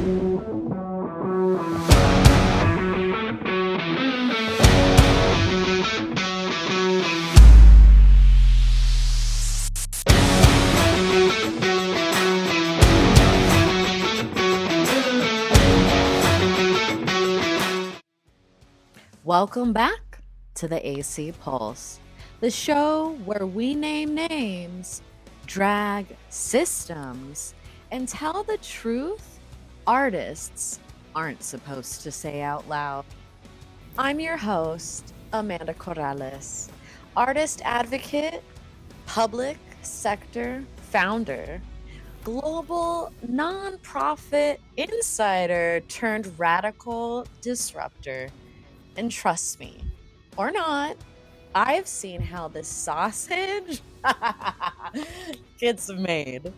Welcome back to the AC Pulse, the show where we name names, drag systems, and tell the truth artists aren't supposed to say out loud. I'm your host, Amanda Corrales, artist advocate, public sector founder, global nonprofit insider turned radical disruptor. And trust me, or not, I've seen how this sausage gets made.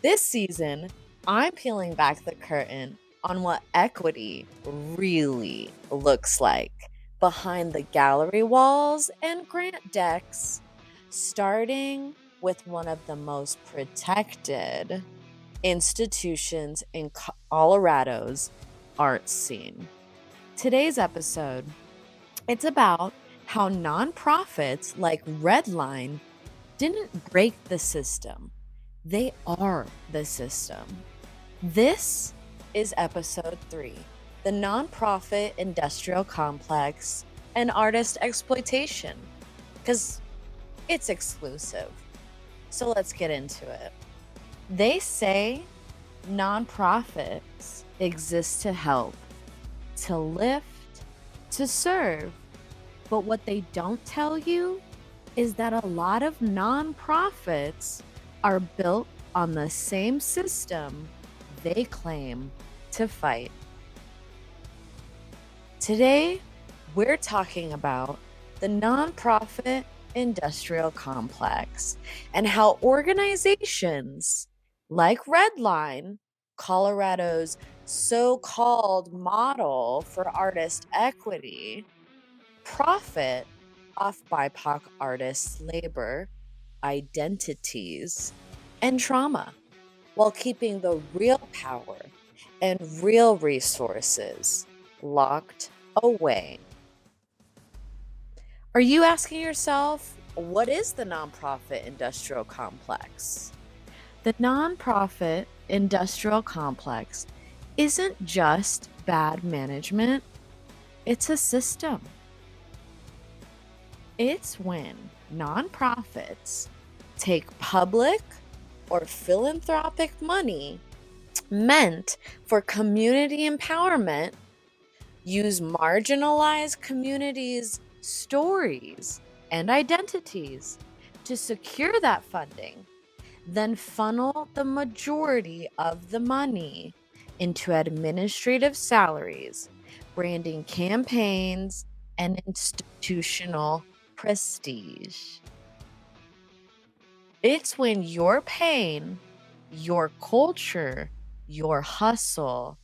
This season, I'm peeling back the curtain on what equity really looks like behind the gallery walls and grant decks, starting with one of the most protected institutions in Colorado's art scene. Today's episode, it's about how nonprofits like RedLine didn't break the system. They are the system. This is episode 3, the nonprofit industrial complex and artist exploitation, because it's exclusive. So let's get into it. They say nonprofits exist to help, to lift, to serve. But what they don't tell you is that a lot of nonprofits are built on the same system they claim to fight. Today, we're talking about the nonprofit industrial complex and how organizations like RedLine, Colorado's so-called model for artist equity, profit off BIPOC artists' labor, identities, and trauma, while keeping the real power and real resources locked away. Are you asking yourself, what is the nonprofit industrial complex? The nonprofit industrial complex isn't just bad management, it's a system. It's when nonprofits take public or philanthropic money meant for community empowerment, use marginalized communities' stories and identities to secure that funding, then funnel the majority of the money into administrative salaries, branding campaigns, and institutional prestige. It's when your pain, your culture, your hustle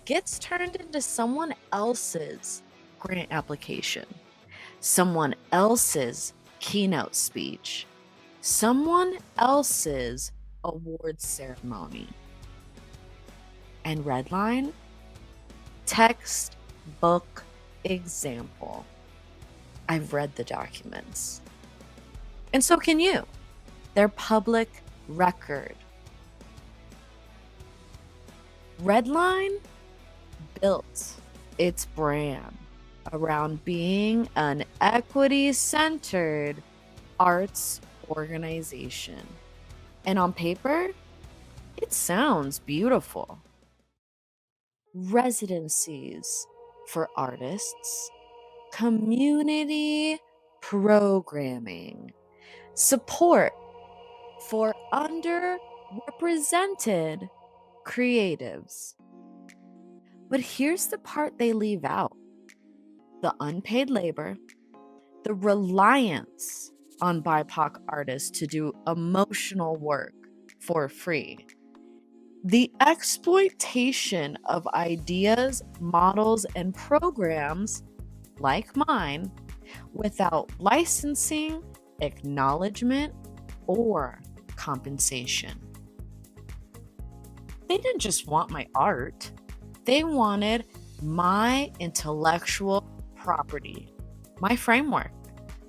gets turned into someone else's grant application, someone else's keynote speech, someone else's award ceremony. And RedLine, textbook example. I've read the documents. And so can you. They're public record. RedLine built its brand around being an equity-centered arts organization. And on paper, it sounds beautiful. Residencies for artists, community programming, support for underrepresented creatives. But here's the part they leave out: the unpaid labor, the reliance on BIPOC artists to do emotional work for free, the exploitation of ideas, models, and programs like mine without licensing, acknowledgement, or compensation. they didn't just want my art. They wanted my intellectual property, my framework,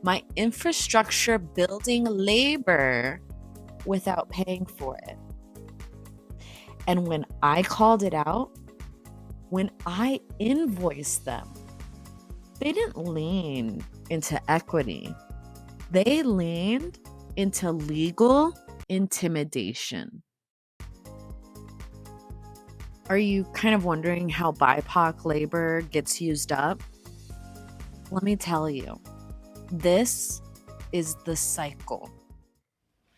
my infrastructure building labor without paying for it. And when I called it out, when I invoiced them, they didn't lean into equity. They leaned into legal intimidation. Are you kind of wondering how BIPOC labor gets used up? Let me tell you, this is the cycle.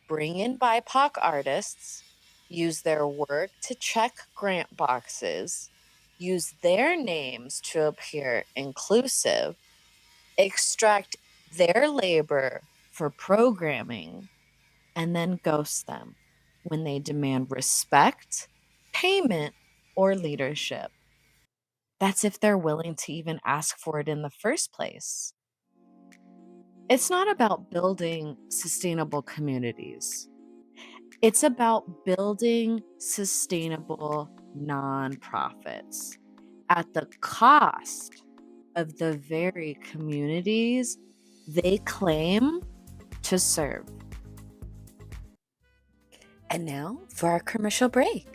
Bring in BIPOC artists, use their work to check grant boxes, use their names to appear inclusive, extract their labor for programming, and then ghost them when they demand respect, payment, or leadership. That's if they're willing to even ask for it in the first place. It's not about building sustainable communities. It's about building sustainable nonprofits at the cost of the very communities they claim to serve. And now for our commercial break.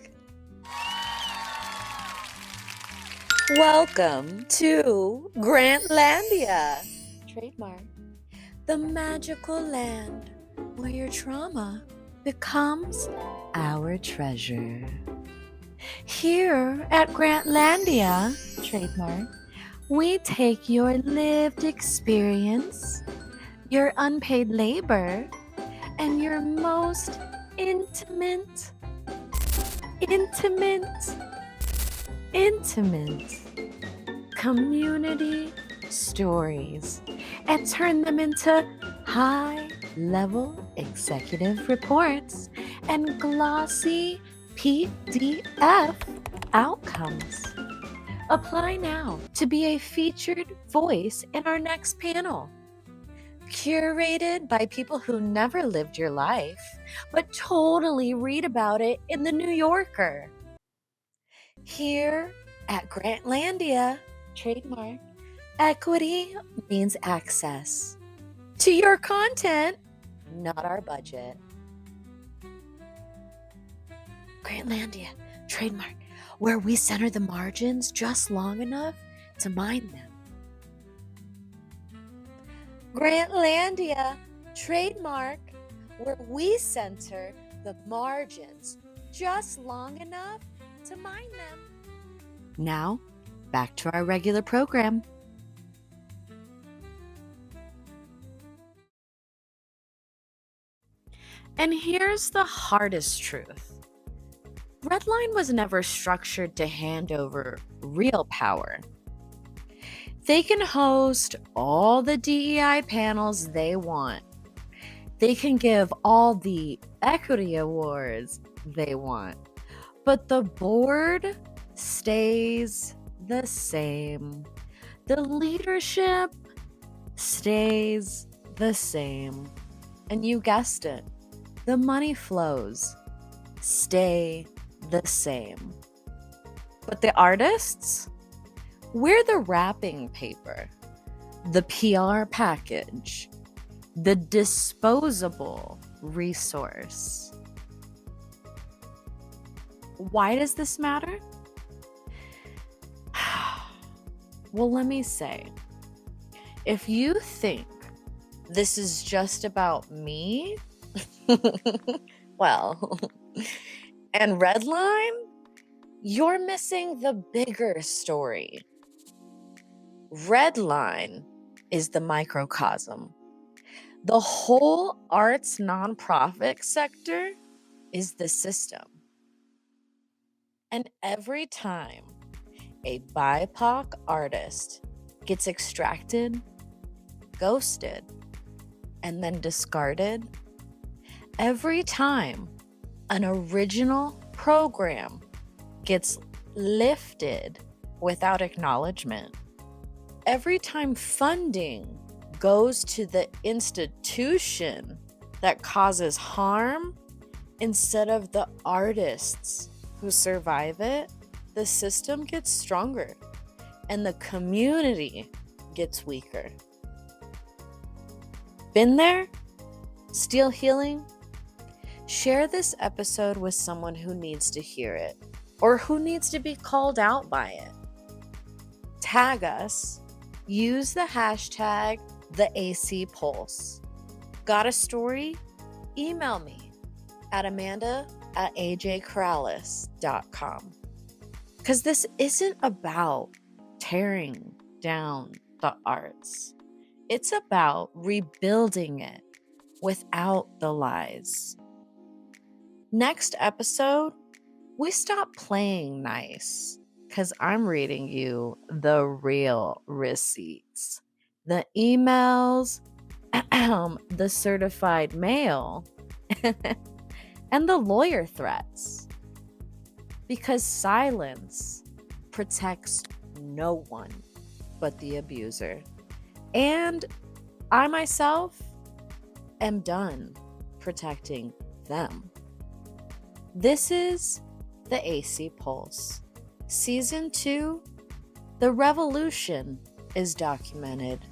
Welcome to Grantlandia, trademark, the magical land where your trauma becomes our treasure. Here at Grantlandia, trademark, we take your lived experience, your unpaid labor, and your most intimate community stories and turn them into high-level executive reports and glossy PDF outcomes. Apply now to be a featured voice in our next panel. Curated by people who never lived your life, but totally read about it in the New Yorker. Here at Grantlandia, trademark, equity means access to your content, not our budget. Grantlandia, trademark, where we center the margins just long enough to mine them. Grantlandia, trademark, where we center the margins just long enough to mine them. Now, back to our regular program. And here's the hardest truth. RedLine was never structured to hand over real power. They can host all the DEI panels they want. They can give all the equity awards they want. But the board stays the same. The leadership stays the same. And you guessed it, the money flows stay the same. But the artists, we're the wrapping paper, the PR package, the disposable resource. Why does this matter? Well, let me say, if you think this is just about me, well, and RedLine, you're missing the bigger story. RedLine is the microcosm. The whole arts nonprofit sector is the system. And every time a BIPOC artist gets extracted, ghosted, and then discarded, every time an original program gets lifted without acknowledgement, every time funding goes to the institution that causes harm instead of the artists who survive it, the system gets stronger and the community gets weaker. Been there? Still healing? Share this episode with someone who needs to hear it or who needs to be called out by it. Tag us. Use the hashtag #TheACPulse. Got a story? Email me at amanda@ajcorrales.com. Because this isn't about tearing down the arts. It's about rebuilding it without the lies. Next episode, we stop playing nice because I'm reading you the real receipts, the emails, the certified mail, and the lawyer threats. Because silence protects no one but the abuser. And I myself am done protecting them. This is the AC Pulse. Season 2, The Revolution is documented